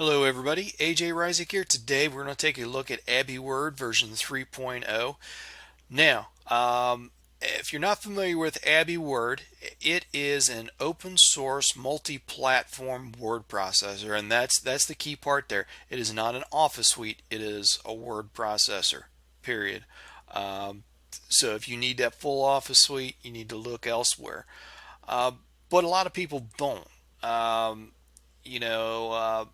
Hello everybody, AJ Ryzik here. Today we're going to take a look at Abiword version 3.0. Now, if you're not familiar with Abiword, it is an open source multi-platform word processor, and that's the key part there. It is not an office suite, it is a word processor, period. Um, so if you need that full office suite, you need to look elsewhere. Uh, but a lot of people don't. Um, you know, uh,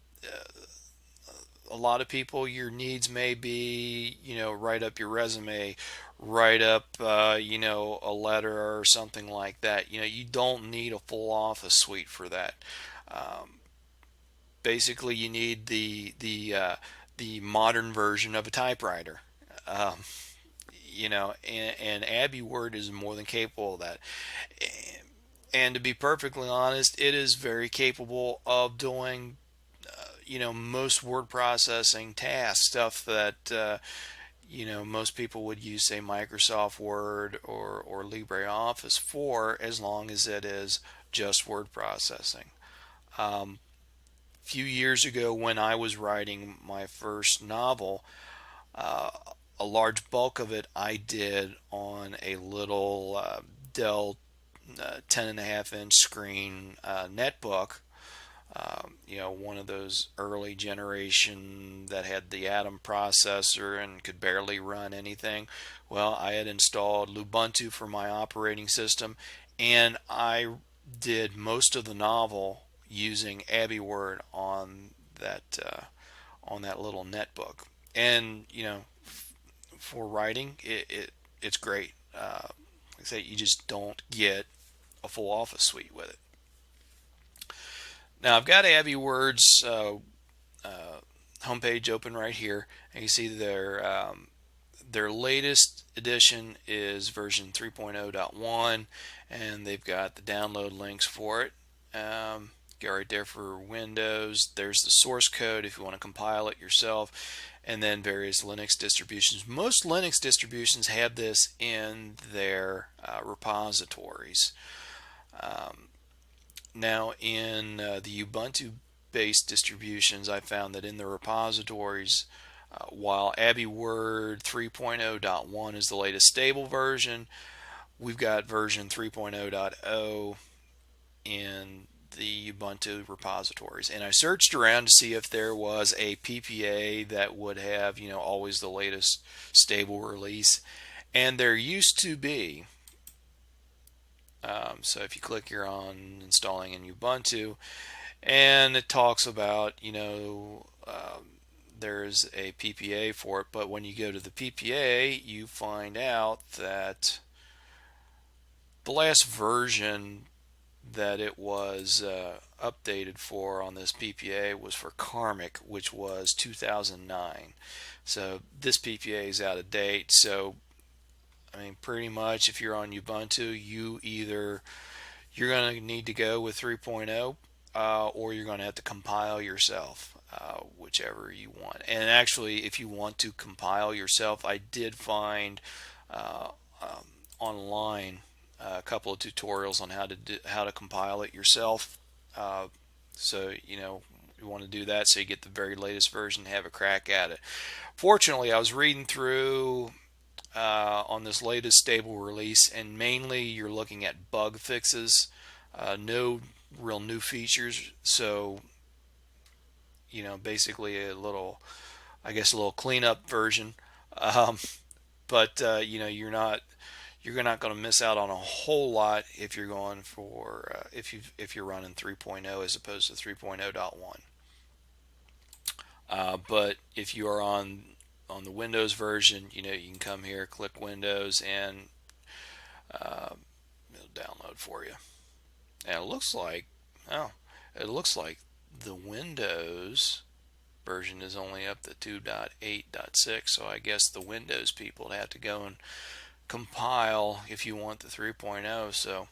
a lot of people, your needs may be, write up your resume, write up, a letter or something like that. You don't need a full office suite for that. Um, Basically, you need the modern version of a typewriter. Um, and Abiword is more than capable of that. And to be perfectly honest, it is very capable of doing most word processing tasks, stuff that most people would use, say, Microsoft Word or LibreOffice for, as long as it is just word processing. A few years ago, when I was writing my first novel, uh, a large bulk of it I did on a little Dell 10.5 inch screen netbook. One of those early generation that had the Atom processor and could barely run anything. Well, I had installed Ubuntu for my operating system, and I did most of the novel using Abiword on that little netbook. And for writing, it's great. Like I say, you just don't get a full office suite with it. Now I've got Abiword's homepage open right here, and you see their latest edition is version 3.0.1, and they've got the download links for it. Go right there for Windows. There's the source code if you want to compile it yourself, and then various Linux distributions. Most Linux distributions have this in their repositories. Um, Now, in the Ubuntu based distributions, I found that in the repositories, while Abiword 3.0.1 is the latest stable version, we've got version 3.0.0 in the Ubuntu repositories. And I searched around to see if there was a PPA that would have, always the latest stable release. And there used to be. So if you click here on installing in Ubuntu, and it talks about, there's a PPA for it, but when you go to the PPA, you find out that the last version that it was updated for on this PPA was for Karmic, which was 2009. So this PPA is out of date. So I mean, pretty much if you're on Ubuntu, you're going to need to go with 3.0, or you're going to have to compile yourself, whichever you want. And actually, if you want to compile yourself, I did find uh, um, online a couple of tutorials on how to compile it yourself. So you want to do that so you get the very latest version, have a crack at it. Fortunately, I was reading through on this latest stable release, and mainly you're looking at bug fixes, no real new features. So, basically I guess, a little cleanup version. Um, but you're not going to miss out on a whole lot if you're going for if you're running 3.0 as opposed to 3.0.1. But if you are on the Windows version, you can come here, click Windows, and uh, it'll download for you. And it looks like the Windows version is only up to 2.8.6, so I guess the Windows people have to go and compile if you want the 3.0. So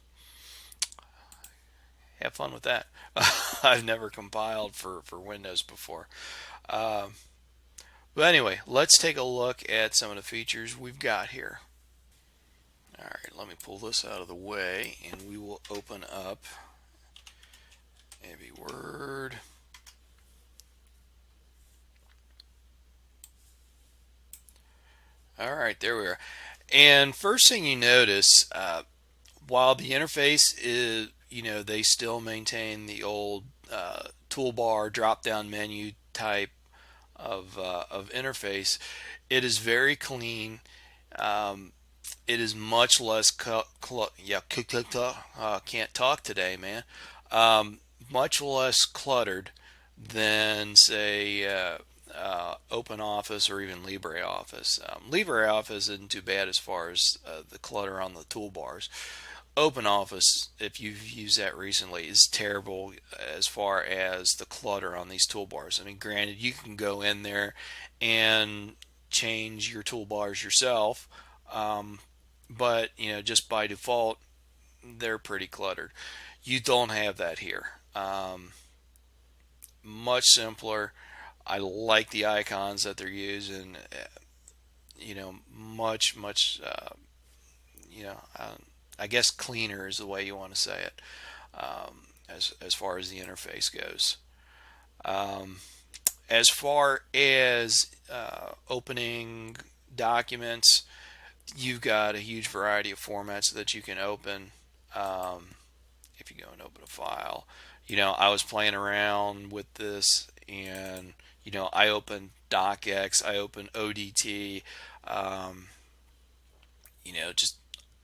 have fun with that. I've never compiled for Windows before. Um, but anyway, let's take a look at some of the features we've got here. All right, let me pull this out of the way, and we will open up Abiword. All right, there we are. And first thing you notice, while the interface is, they still maintain the old toolbar drop-down menu type of interface. It is very clean. Um, it is much less can't talk today, man. Much less cluttered than say OpenOffice or even LibreOffice. LibreOffice isn't too bad as far as the clutter on the toolbars. OpenOffice, if you've used that recently, is terrible as far as the clutter on these toolbars. I mean, granted, you can go in there and change your toolbars yourself, um, but just by default, they're pretty cluttered. You don't have that here. Much simpler. I like the icons that they're using. Much. You know, uh, I guess cleaner is the way you want to say it, as far as the interface goes. Um, as far as opening documents, you've got a huge variety of formats that you can open. Um, if you go and open a file, I was playing around with this, and I opened docx, I opened odt, um, just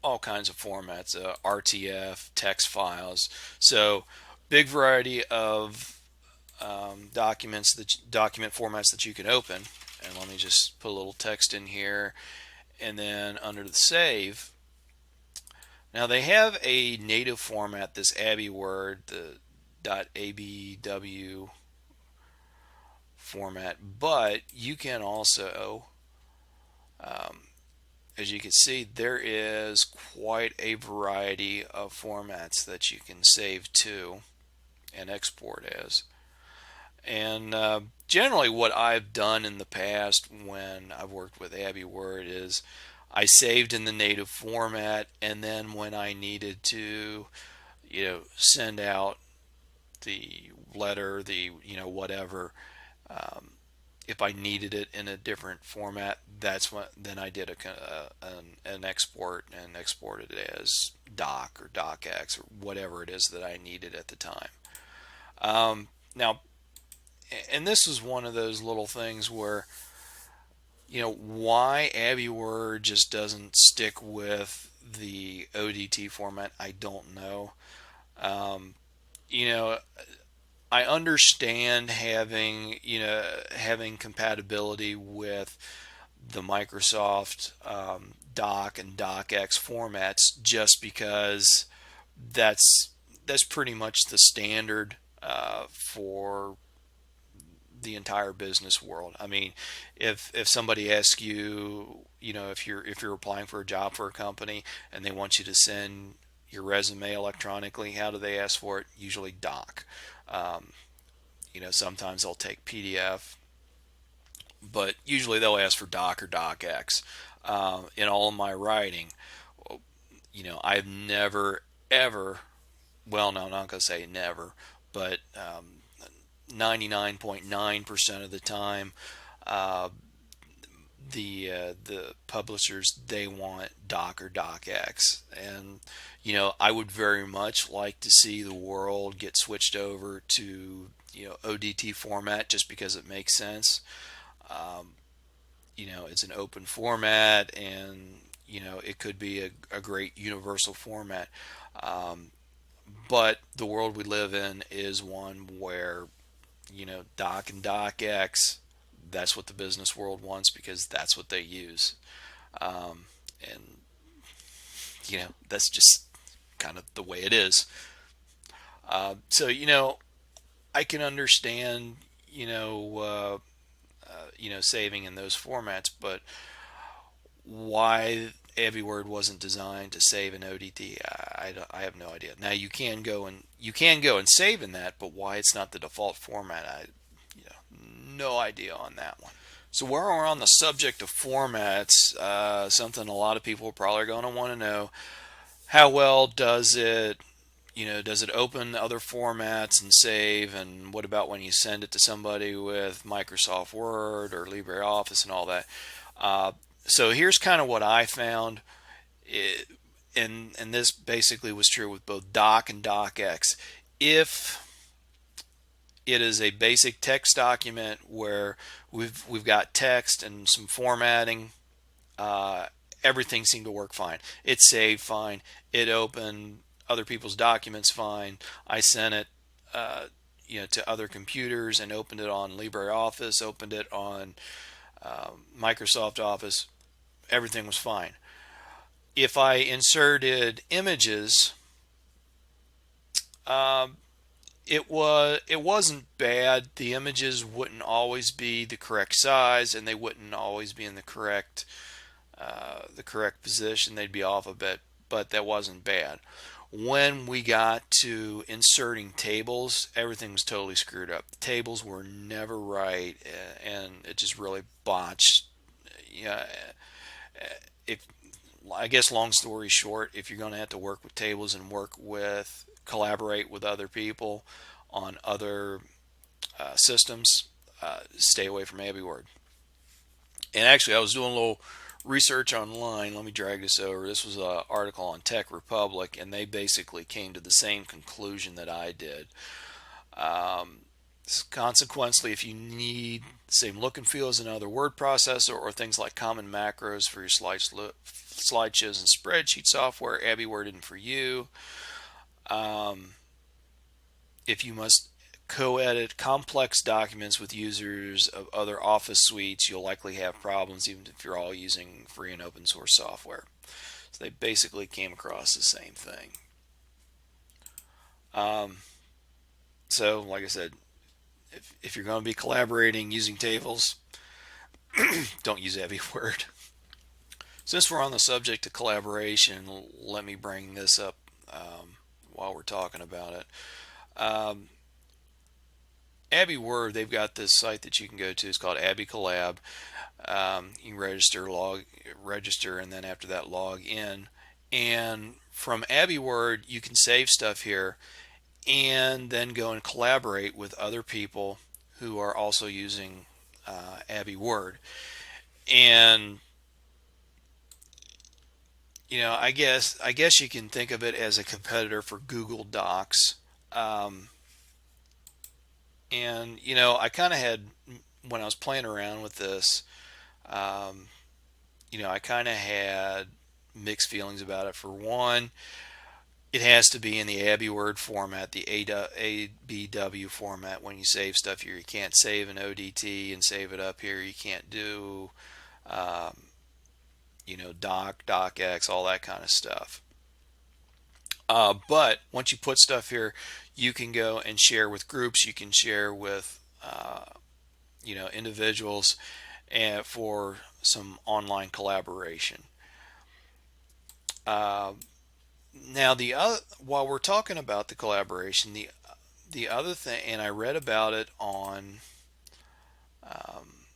all kinds of formats, rtf, text files. So big variety of document formats that you can open. And let me just put a little text in here, and then under the save. Now they have a native format, this Abiword, the .abw format, but you can also, as you can see, there is quite a variety of formats that you can save to and export as. And generally, what I've done in the past when I've worked with Abiword is I saved in the native format, and then when I needed to, send out the letter, the whatever, um, if I needed it in a different format, that's when then I did an export and exported it as doc or docx or whatever it is that I needed at the time. Now, and this is one of those little things where why Abiword just doesn't stick with the ODT format, I don't know. Um, you know, I understand having compatibility with the Microsoft Doc and DocX formats, just because that's that's pretty much the standard for the entire business world. I mean, if somebody asks you, if you're applying for a job for a company and they want you to send your resume electronically, how do they ask for it? Usually Doc. Um, sometimes they'll take PDF, but usually they'll ask for Doc or DocX. In all of my writing, I've never ever, well, no, I'm not going to say never, but 99.9% of the time, uh, the publishers, they want Doc or DocX, and I would very much like to see the world get switched over to ODT format, just because it makes sense. Um, it's an open format, and it could be a great universal format. Um, but the world we live in is one where Doc and DocX, that's what the business world wants, because that's what they use. And that's just kind of the way it is. So I can understand saving in those formats, but why Abiword wasn't designed to save in ODT, I have no idea. Now you can go and save in that, but why it's not the default format, I no idea on that one. So while we're on the subject of formats, something a lot of people are probably going to want to know: how well does it open other formats and save? And what about when you send it to somebody with Microsoft Word or LibreOffice and all that? So here's kind of what I found. It, and this basically was true with both doc and docx. If it is a basic text document where we've got text and some formatting, uh, everything seemed to work fine. It saved fine. It opened other people's documents fine. I sent it, uh, to other computers and opened it on LibreOffice, opened it on Microsoft Office. Everything was fine. If I inserted images, um, it wasn't bad. The images wouldn't always be the correct size, and they wouldn't always be in the correct position. They'd be off a bit, but that wasn't bad. When we got to inserting tables, everything was totally screwed up. The tables were never right, and it just really botched. Yeah, if I guess long story short, if you're going to have to work with tables and collaborate with other people on other systems, stay away from Abiword. And actually, I was doing a little research online. Let me drag this over. This was an article on Tech Republic, and they basically came to the same conclusion that I did. Um, Consequently, if you need the same look and feel as another word processor or things like common macros for your slideshows and spreadsheet software, Abiword isn't for you. Um, if you must co-edit complex documents with users of other Office suites, you'll likely have problems even if you're all using free and open source software. So they basically came across the same thing. Um, so, like I said, if you're going to be collaborating using tables, don't use Abiword. Since we're on the subject of collaboration, let me bring this up while we're talking about it. Um, Abiword, they've got this site that you can go to. It's called Abi Collab. You can register, and then after that, log in. And from Abiword, you can save stuff here, and then go and collaborate with other people who are also using Abiword. And I guess you can think of it as a competitor for Google Docs. Um, and I kind of had, when I was playing around with this, um, I kind of had mixed feelings about it. For one, it has to be in the Abiword format, the ABW format. When you save stuff here, you can't save an ODT and save it up here. You can't do, um, docx, all that kind of stuff. But once you put stuff here, you can go and share with groups. You can share with individuals, and for some online collaboration. Uh, Now while we're talking about the collaboration, the other thing, and I read about it on um,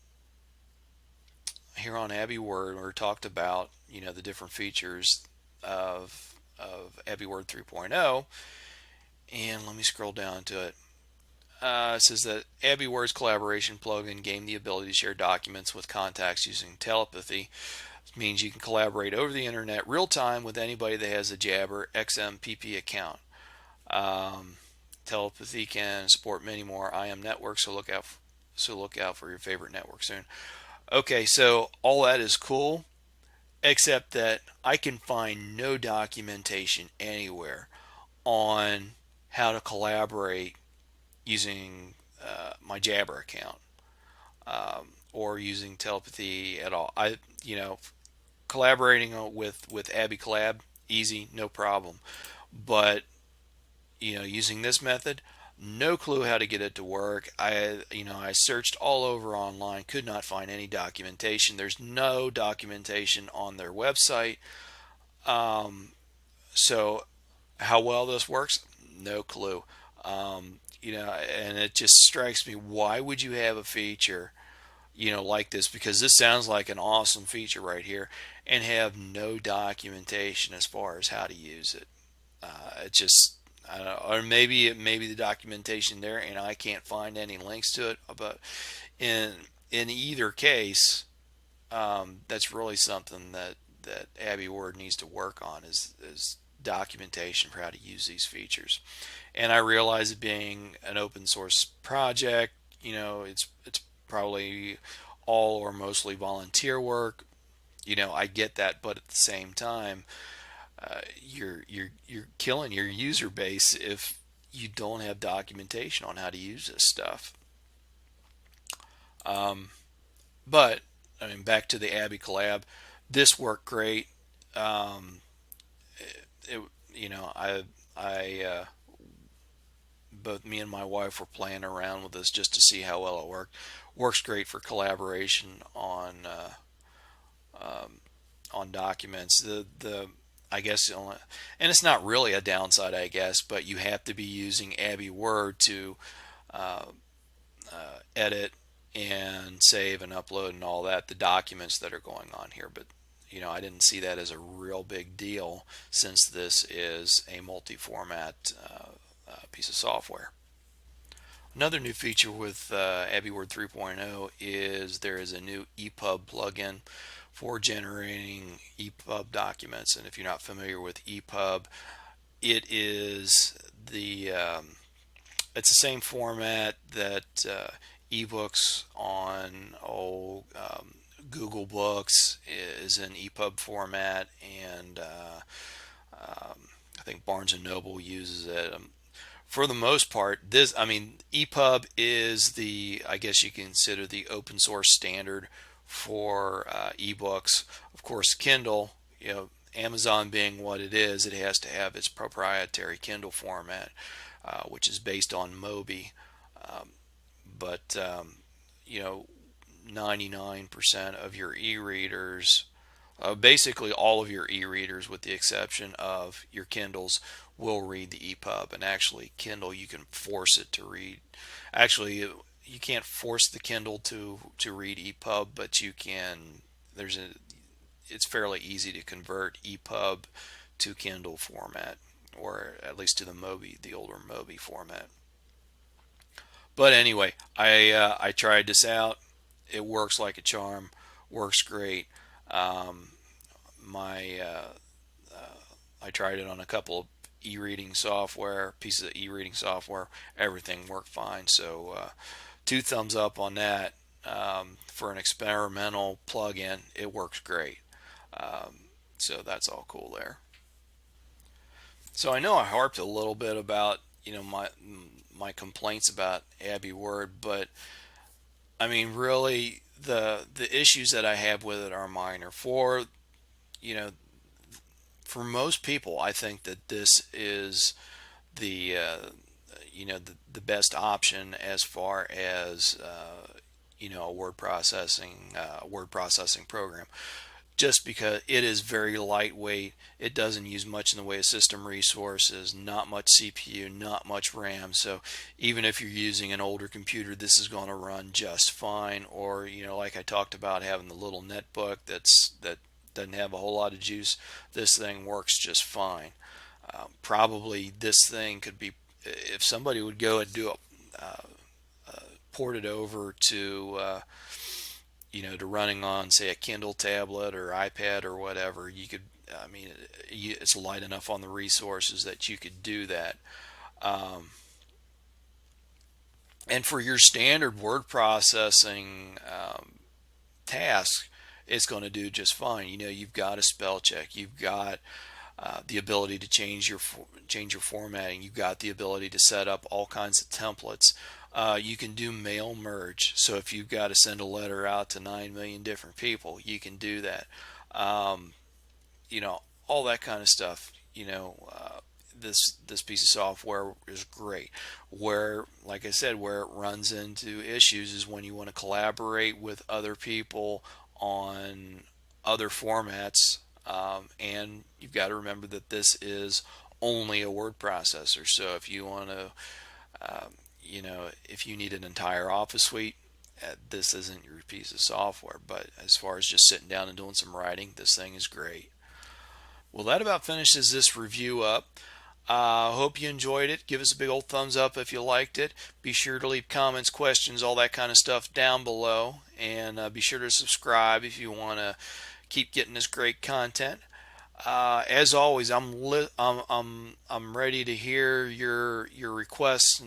here on Abiword, where it talked about the different features of Abiword 3.0. And let me scroll down to it. It says that Abiword's collaboration plugin gained the ability to share documents with contacts using telepathy. It means you can collaborate over the internet real time with anybody that has a Jabber XMPP account. Um, Telepathy can support many more IM networks, so look out for your favorite network soon. Okay, so all that is cool, except that I can find no documentation anywhere on how to collaborate using my Jabber account, or using telepathy at all. Collaborating with Abby Collab, easy, no problem. But using this method, no clue how to get it to work. I searched all over online, could not find any documentation. There's no documentation on their website. Um, so how well this works, no clue. And it just strikes me, why would you have a feature, like this? Because this sounds like an awesome feature right here, and have no documentation as far as how to use it. It just, I don't know, or maybe the documentation there, and I can't find any links to it. But in either case, that's really something that Abiword needs to work on is documentation for how to use these features. And I realize it being an open source project, it's probably all or mostly volunteer work. I get that, but at the same time, you're killing your user base if you don't have documentation on how to use this stuff. Um, but I mean, back to the Abby collab, this worked great. Um, it, you know, I both me and my wife were playing around with this just to see how well it worked. Works great for collaboration on documents. The I guess and it's not really a downside, I guess, but you have to be using Abiword to uh, edit and save and upload and all that, the documents that are going on here. But I didn't see that as a real big deal since this is a multi-format piece of software. Another new feature with Abiword 3.0 is there is a new EPUB plugin for generating EPUB documents. And if you're not familiar with EPUB, it is it's the same format that ebooks on Google Books is in EPUB format, and I think Barnes and Noble uses it. For the most part, EPUB is I guess you can consider the open source standard for ebooks. Of course, Kindle, Amazon being what it is, it has to have its proprietary Kindle format, which is based on Mobi. Um, but you know, 99% of your e-readers, basically all of your e-readers, with the exception of your Kindles, will read the EPUB. And actually, Kindle, you can force it to read. Actually, you can't force the Kindle to read EPUB, but you can. It's fairly easy to convert EPUB to Kindle format, or at least to the older Mobi format. But anyway, I tried this out. It works like a charm. Works great. Um, my I tried it on a couple of pieces of e-reading software. Everything worked fine. So two thumbs up on that. For an experimental plugin, it works great. So that's all cool there. So I know I harped a little bit about my complaints about Abiword, but I mean really the issues that I have with it are minor. You know for most people, I think that this is the the best option as far as a word processing program, just because it is very lightweight. It doesn't use much in the way of system resources, not much CPU, not much RAM. So even if you're using an older computer, this is going to run just fine. Or like I talked about, having the little netbook that doesn't have a whole lot of juice, this thing works just fine. Probably this thing could be, if somebody would go and do port it over to running on, say, a Kindle tablet or iPad or whatever, you could. I mean, it's light enough on the resources that you could do that. Um, and for your standard word processing task, it's going to do just fine. You've got a spell check. You've got the ability to change your formatting. You've got the ability to set up all kinds of templates. You can do mail merge. So if you've got to send a letter out to 9 million different people, you can do that. Um, all that kind of stuff. This piece of software is great. Where, like I said, where it runs into issues is when you want to collaborate with other people on other formats, and you've got to remember that this is only a word processor. So if you want to, if you need an entire Office suite, this isn't your piece of software. But as far as just sitting down and doing some writing, this thing is great. Well, that about finishes this review up. Hope you enjoyed it. Give us a big old thumbs up if you liked it. Be sure to leave comments, questions, all that kind of stuff down below. And be sure to subscribe if you want to keep getting this great content. As always, I'm ready to hear your requests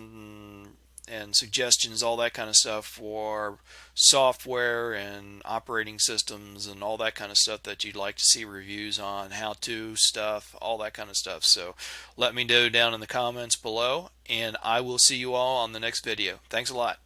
and suggestions, all that kind of stuff for software and operating systems and all that kind of stuff that you'd like to see reviews on, how-to stuff, all that kind of stuff. So let me know down in the comments below, and I will see you all on the next video. Thanks a lot.